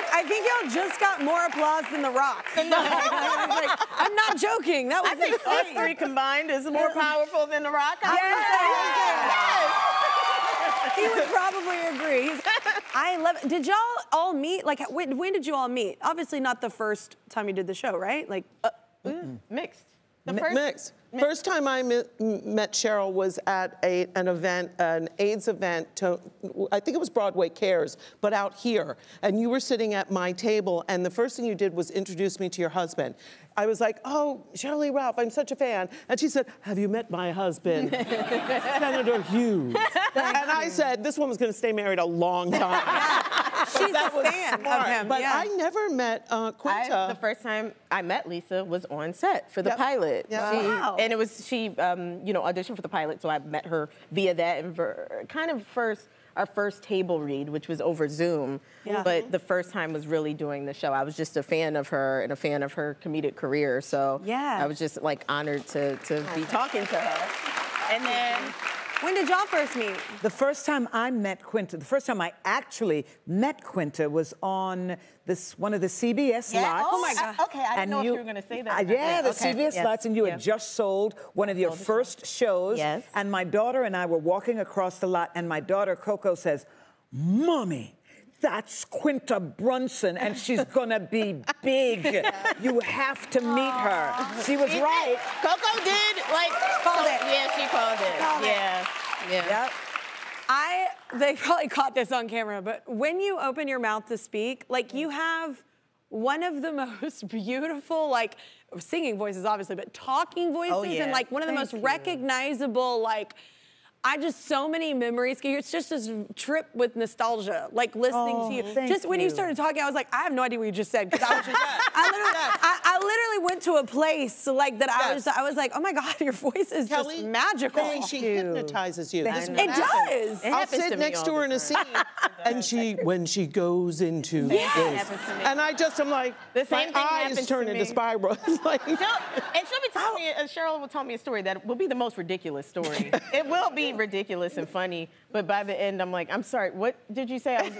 I think y'all just got more applause than The Rock. I'm not joking. That was I think us three combined is more powerful than The Rock. Yes. He would probably agree. I love it. Did y'all all meet? Like, when did you all meet? Obviously not the first time you did the show, right? Like, mixed. Mixed. First time I met Sheryl was at an event, an AIDS event, I think it was Broadway Cares, but out here. And you were sitting at my table, and the first thing you did was introduce me to your husband. I was like, oh, Shirley Ralph, I'm such a fan. And she said, have you met my husband, Senator Hughes? And I said, this woman's gonna stay married a long time. She's a fan of him. But I never met Quinta. The first time I met Lisa was on set for the pilot. Wow. And it was, she auditioned for the pilot, so I met her via that, and for kind of our first table read, which was over Zoom. Yeah. But the first time was really doing the show. I was just a fan of her and a fan of her comedic career. So I was just like honored to be talking to her. And then, when did y'all first meet? The first time I met Quinta, the first time I actually met Quinta was on one of the CBS slots. Oh my God. Okay, I didn't know if you were going to say that. Yeah, the CBS slots, and you had just sold one of your first shows. Yes. And my daughter and I were walking across the lot, and my daughter, Coco, says, Mommy, that's Quinta Brunson, and she's gonna be big. You have to meet her. She was right. Coco did, Called it. Yeah, she called it. Yeah. Yep. They probably caught this on camera, but when you open your mouth to speak, like, you have one of the most beautiful, like, singing voices, obviously, but talking voices, and like one of the most recognizable, like, so many memories. It's just this trip with nostalgia, like listening to you. Just when you started talking, I was like, I have no idea what you just said, because I literally went to a place like that. I was like, oh my God, your voice is just magical. She hypnoptizes you. It does. I'll sit next to her in a scene, and when she goes into this, and I'm like, my eyes turn into spirals. Like, and she'll be telling me, Sheryl will tell me a story that will be the most ridiculous story. It will be ridiculous and funny, but by the end, I'm like, I'm sorry, what did you say? It's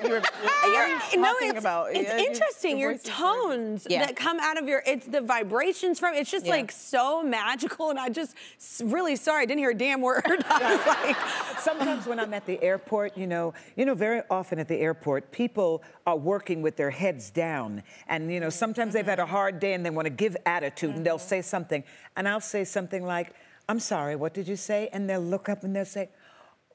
interesting, your tones that come out of it's the vibrations from it's just like so magical, and I just really sorry, I didn't hear a damn word. I was like, sometimes when I'm at the airport, very often at the airport, people are working with their heads down, and sometimes they've had a hard day and they want to give attitude, and they'll say something, and I'll say something like, I'm sorry, what did you say? And they'll look up and they'll say,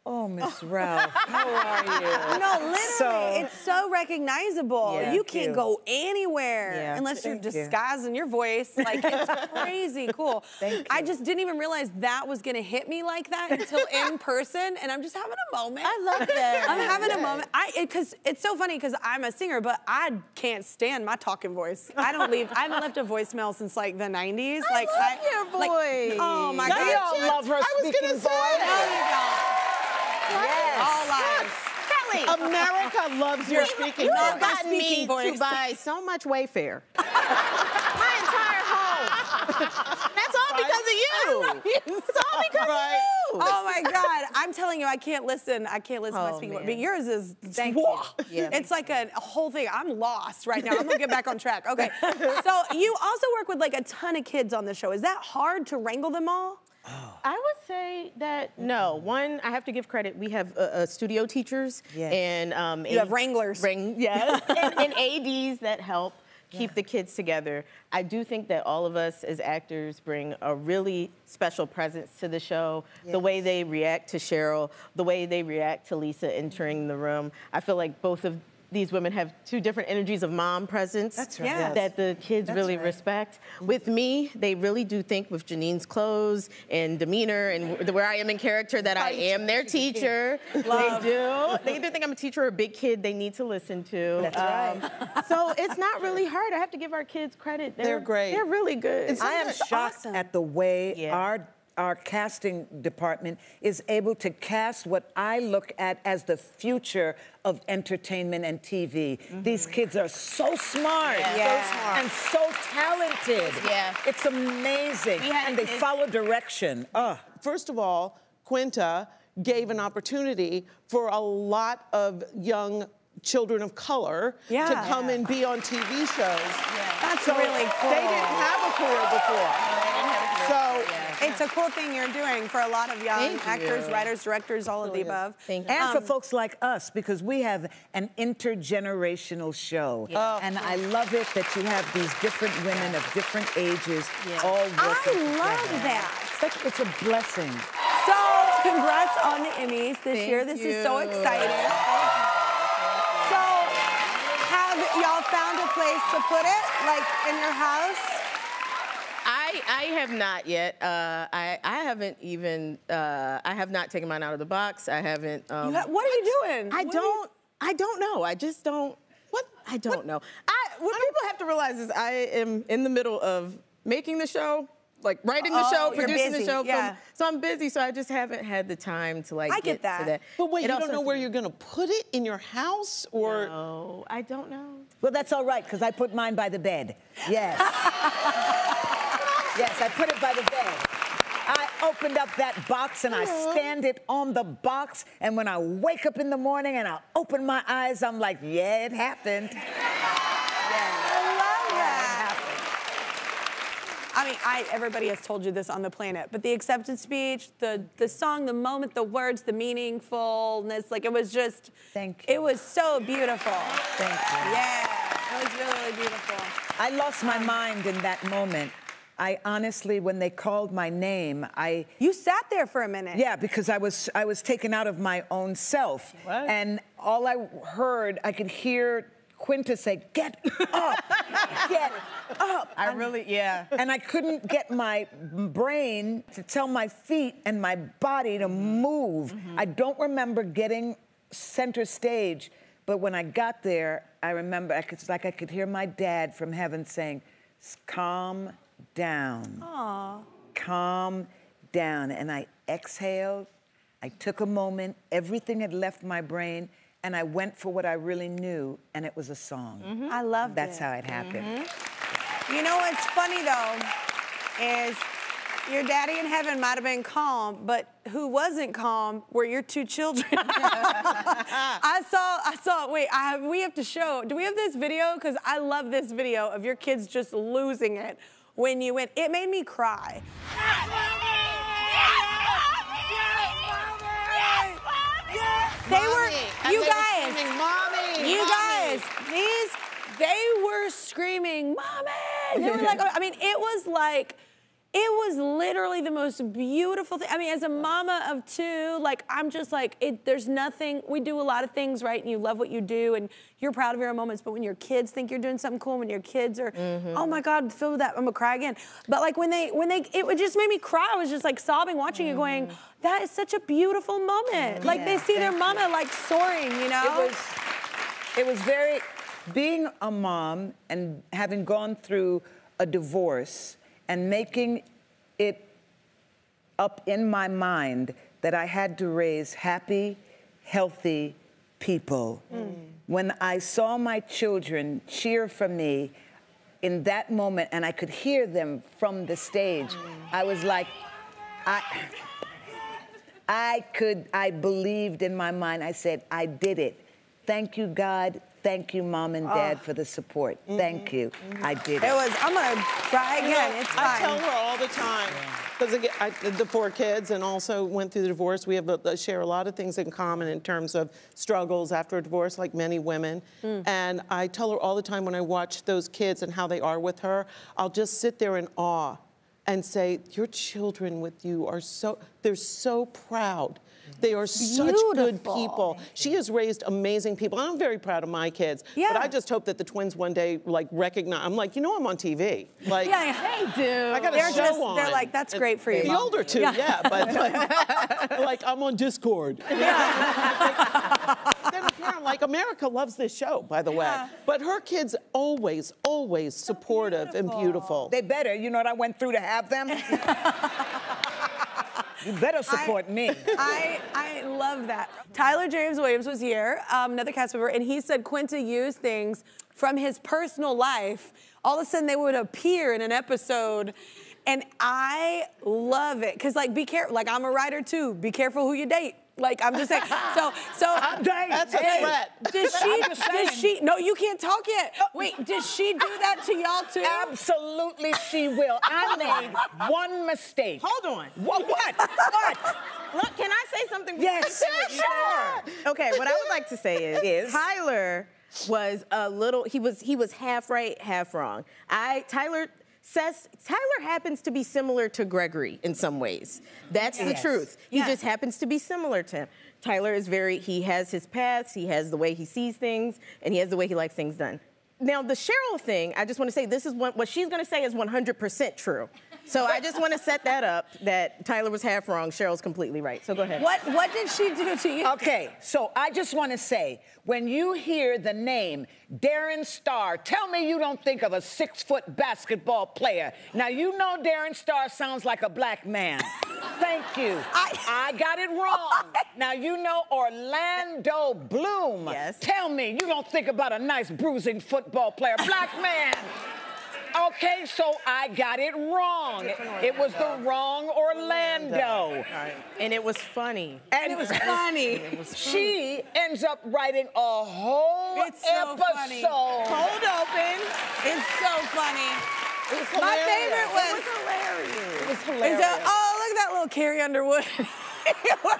oh, Miss Ralph, how are you? No, literally, it's so recognizable. You can't go anywhere unless you're disguising your voice. Like, it's crazy cool. I just didn't even realize that was gonna hit me like that until in person, and I'm just having a moment. I love that. I'm having a moment. Because it's so funny, because I'm a singer, but I can't stand my talking voice. I haven't left a voicemail since like the 90s. I love your voice. Oh my God. We all love her speaking voice. No, you don't. Yes. All lives. Kelly, America loves your speaking voice. You've gotten me to buy so much Wayfair. My entire home. That's all because of you. It's all because of you. Oh my God. I'm telling you, I can't listen to my speaking voice. But yours is, it's like a whole thing. I'm lost right now. I'm gonna get back on track. Okay. So you also work with like a ton of kids on the show. Is that hard to wrangle them all? I would say that no. One, I have to give credit. We have studio teachers and you have wranglers. and ADs that help keep the kids together. I do think that all of us as actors bring a really special presence to the show. The way they react to Sheryl, the way they react to Lisa entering the room. I feel like both of these women have two different energies of mom presence that the kids really respect. With me, they really do think with Janine's clothes and demeanor and where I am in character that I am their teacher. They do. They either think I'm a teacher or a big kid they need to listen to. That's right. So it's not really hard. I have to give our kids credit. They're great. They're really good. I am shocked at the way our our casting department is able to cast what I look at as the future of entertainment and TV. These kids are so smart, and so talented. Yeah. It's amazing, and they follow direction. First of all, Quinta gave an opportunity for a lot of young children of color to come and be on TV shows. That's really cool. They didn't have a career before. So it's a cool thing you're doing for a lot of young actors, writers, directors, all of the above. Thank you. And for folks like us, because we have an intergenerational show. And I love it that you have these different women of different ages all working together. I love that. It's a blessing. So, congrats on the Emmys this year. This is so exciting. So, have y'all found a place to put it, like in your house? I have not yet. I haven't even. I have not taken mine out of the box. I haven't. What are you doing? I don't know. I just don't. I don't know. What people have to realize is I am in the middle of making the show, like writing the show, producing the show. So I'm busy. So I just haven't had the time to like get to that. But wait, you don't know where you're gonna put it in your house, or? No, I don't know. Well, that's all right, because I put mine by the bed. Yes. Yes, I put it by the bed. I opened up that box and I stand it on the box, and when I wake up in the morning and I open my eyes, I'm like, yeah, it happened. I love that. I mean, everybody has told you this on the planet, but the acceptance speech, the song, the moment, the words, the meaningfulness, like it was just, thank you. It was so beautiful. Thank you. Yeah, it was really, really beautiful. I lost my mind in that moment. I honestly, when they called my name, You sat there for a minute. Yeah, because I was taken out of my own self. What? And all I heard, I could hear Quinta say, "Get up, get up." And I couldn't get my brain to tell my feet and my body to move. I don't remember getting center stage, but when I got there, I remember, it's like I could hear my dad from heaven saying, "Calm down. Aww. Calm down." And I exhaled. I took a moment. Everything had left my brain, and I went for what I really knew, and it was a song. I love That's how it happened. You know what's funny though is your daddy in heaven might have been calm, but who wasn't calm were your two children. I saw. Wait, we have to show. Do we have this video? Because I love this video of your kids just losing it when you win. It made me cry. They were, you guys, they were screaming, "Mommy!" They were like, I mean, it was literally the most beautiful thing. I mean, as a mama of two, like, I'm just like, there's nothing, we do a lot of things, right? And you love what you do, and you're proud of your own moments, but when your kids think you're doing something cool, when your kids are, oh my God, feel that, I'm gonna cry again. But like it just made me cry. I was just like sobbing, watching it, going, that is such a beautiful moment. Like they see their mama like soaring, you know? It was very, being a mom and having gone through a divorce, and making it up in my mind that I had to raise happy, healthy people. When I saw my children cheer for me in that moment, and I could hear them from the stage, I was like, I believed in my mind. I said, I did it. Thank you, God. Thank you, Mom and Dad, for the support. Thank you. I did it. I'm gonna cry again. It's fine. I tell her all the time, because the 4 kids and also went through the divorce. We share a lot of things in common in terms of struggles after a divorce, like many women. And I tell her all the time when I watch those kids and how they are with her, I'll just sit there in awe and say, your children with you are they're so proud. They are such good people. She has raised amazing people. I'm very proud of my kids. But I just hope that the twins one day like recognize. I'm like, you know, I'm on TV. Like, they do. I got a show on. They're like, that's great for you. The older two, but like I'm on Discord. Like America loves this show, by the way. But her kids always supportive and beautiful. They better. You know what I went through to have them? You better support me. I love that. Tyler James Williams was here, another cast member, and he said Quinta used things from his personal life. All of a sudden, they would appear in an episode, and I love it. Because, like, be careful. Like, I'm a writer, too. Be careful who you date. Like, I'm just saying. So that's a threat. Does she, no, you can't talk yet. Wait, does she do that to y'all, too? Absolutely, she will. I made one mistake. Hold on. What? Look, can I say something? Yes, sure. Okay, what I would like to say is Tyler was a little, he was half right, half wrong. Tyler happens to be similar to Gregory in some ways. That's the truth. He just happens to be similar to him. Tyler is he has his paths, he has the way he sees things, and he has the way he likes things done. Now, the Sheryl thing, I just want to say, this is what she's going to say is 100% true. So I just want to set that up, that Tyler was half wrong, Cheryl's completely right. So go ahead. What did she do to you? Okay, so I just want to say, when you hear the name Darren Star, tell me you don't think of a 6-foot basketball player. Now, you know Darren Star sounds like a black man. Thank you. I got it wrong. Now, you know Orlando Bloom. Yes. Tell me you don't think about a nice bruising football player. Black man. Okay, so I got it wrong. It was the wrong Orlando. Right. And it was funny. And it was funny. She ends up writing a whole episode. Funny. Cold open. It's so funny. It was My hilarious. favorite was... It was hilarious. It was hilarious. look at that little Carrie Underwood.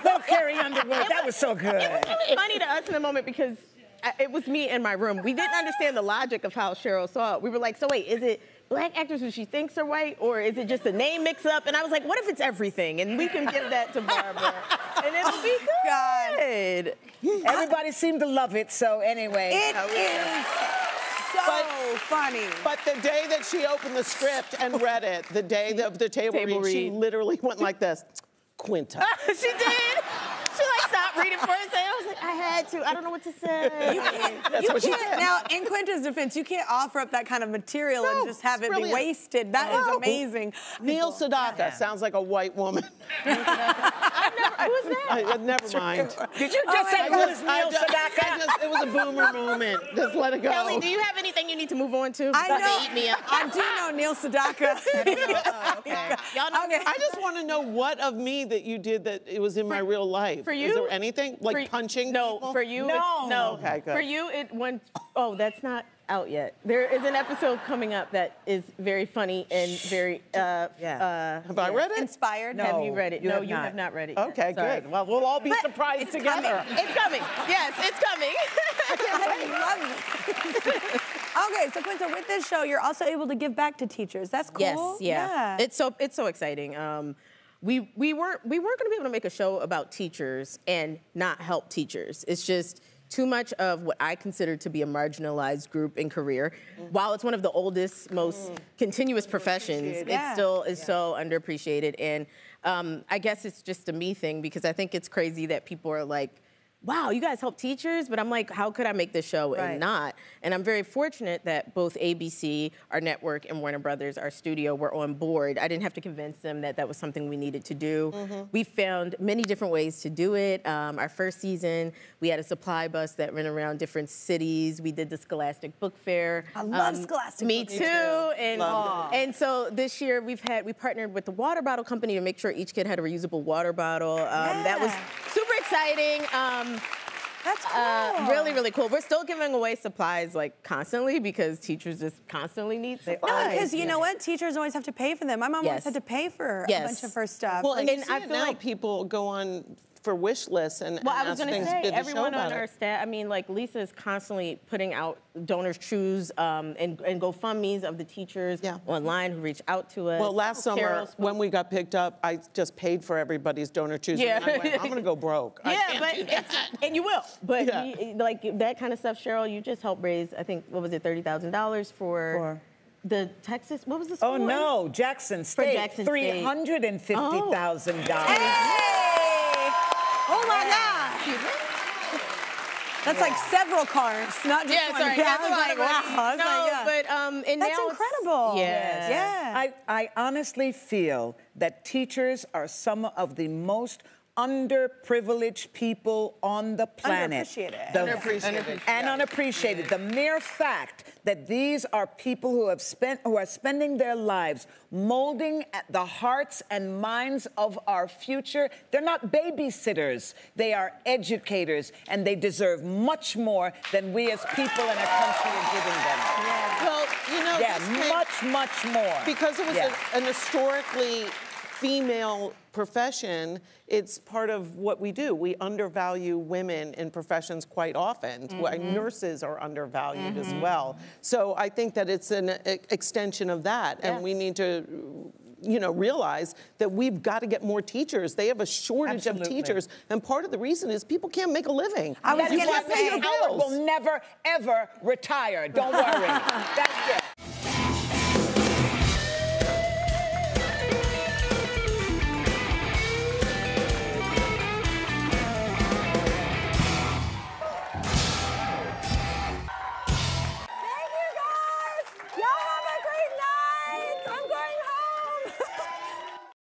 Little Carrie Underwood, that was so good. It was really funny to us in the moment because it was me in my room. We didn't understand the logic of how Sheryl saw it. We were like, so wait, is it black actors who she thinks are white, or is it just a name mix-up? And I was like, what if it's everything? And we can give that to Barbara, and it'll be good. Everybody seemed to love it, so anyway. It is so funny. But the day that she opened the script and read it, the day of the table read, she literally went like this, Quinta. She did. She like stopped reading for a second. I was like, I had to. I don't know what to say. You can't now, in Quinta's defense, you can't offer up that kind of material and just have it be wasted. That is amazing. Neil Sedaka sounds like a white woman. Who's that? Never mind. Did you just say who is Neil Sedaka? It was a boomer moment. Just let it go. Kelly, do you have anything you need to move on to? I know. Eat me up. I do know Neil Sedaka. Okay. Y'all know. Okay. I just want to know what of me that you did that it was in my real life. For you? Is there anything? Like punching No, people? for you, No. no. Okay, good. For you, it went, oh, that's not out yet. There is an episode coming up that is very funny and very, Have I read it? Inspired. No. Have you read it? You No, have you not. have not read it yet. Okay, Sorry. good. Well, we'll all be surprised It's together. coming. It's coming. Yes, it's coming. I love it. Okay, so Quinta, with this show, you're also able to give back to teachers. That's cool. Yes, yeah. It's so exciting. We weren't going to be able to make a show about teachers and not help teachers. It's just too much of what I consider to be a marginalized group and career. While it's one of the oldest, most continuous professions, it still is so underappreciated. And I guess it's just a me thing because I think it's crazy that people are like, wow, you guys help teachers? But I'm like, how could I make this show and not? And I'm very fortunate that both ABC, our network, and Warner Brothers, our studio, were on board. I didn't have to convince them that that was something we needed to do. We found many different ways to do it. Our first season, we had a supply bus that ran around different cities. We did the Scholastic Book Fair. I love Scholastic Me Book too. Fair. And so this year we partnered with the water bottle company to make sure each kid had a reusable water bottle. That was super exciting. That's cool. Really, really cool. We're still giving away supplies like constantly because teachers just constantly need supplies. No, because you know what? Teachers always have to pay for them. My mom always had to pay for a bunch of her stuff. Well, and And you see I it feel now like people go on for wish lists and Well, I was ask going to things say, to the show everyone on about our it. staff, I mean, like Lisa is constantly putting out donors' choose and GoFundMes of the teachers online who reach out to us. Well, last summer when we got picked up, I just paid for everybody's donor choose. And I went, I'm going to go broke. Yeah, but and you will. But like that kind of stuff, Sheryl, you just helped raise, I think, what was it, $30,000 for the Texas, what was the school? Oh, no, Jackson State. Jackson State. $350,000. Hey! Oh my God! That's like several cars, not just one. sorry, Yeah, that's I a was lot like, of money. wow. I was No, like, yeah. but and That's now incredible. Yes. Yeah. I honestly feel that teachers are some of the most underprivileged people on the planet. Underappreciated. Underappreciated. And unappreciated. The mere fact that these are people who are spending their lives molding at the hearts and minds of our future. They're not babysitters. They are educators, and they deserve much more than we as people in our country are giving them. Yeah. Well, you know, Yeah, this came- much more. because it was an historically female profession, it's part of what we do. We undervalue women in professions quite often. Nurses are undervalued as well. So I think that it's an extension of that, and we need to, you know, realize that we've got to get more teachers. They have a shortage of teachers, and part of the reason is people can't make a living. I was That's gonna why say, Miss Howard will never, ever retire. Don't worry. That's it. Thank you guys. Y'all have a great night. I'm going home.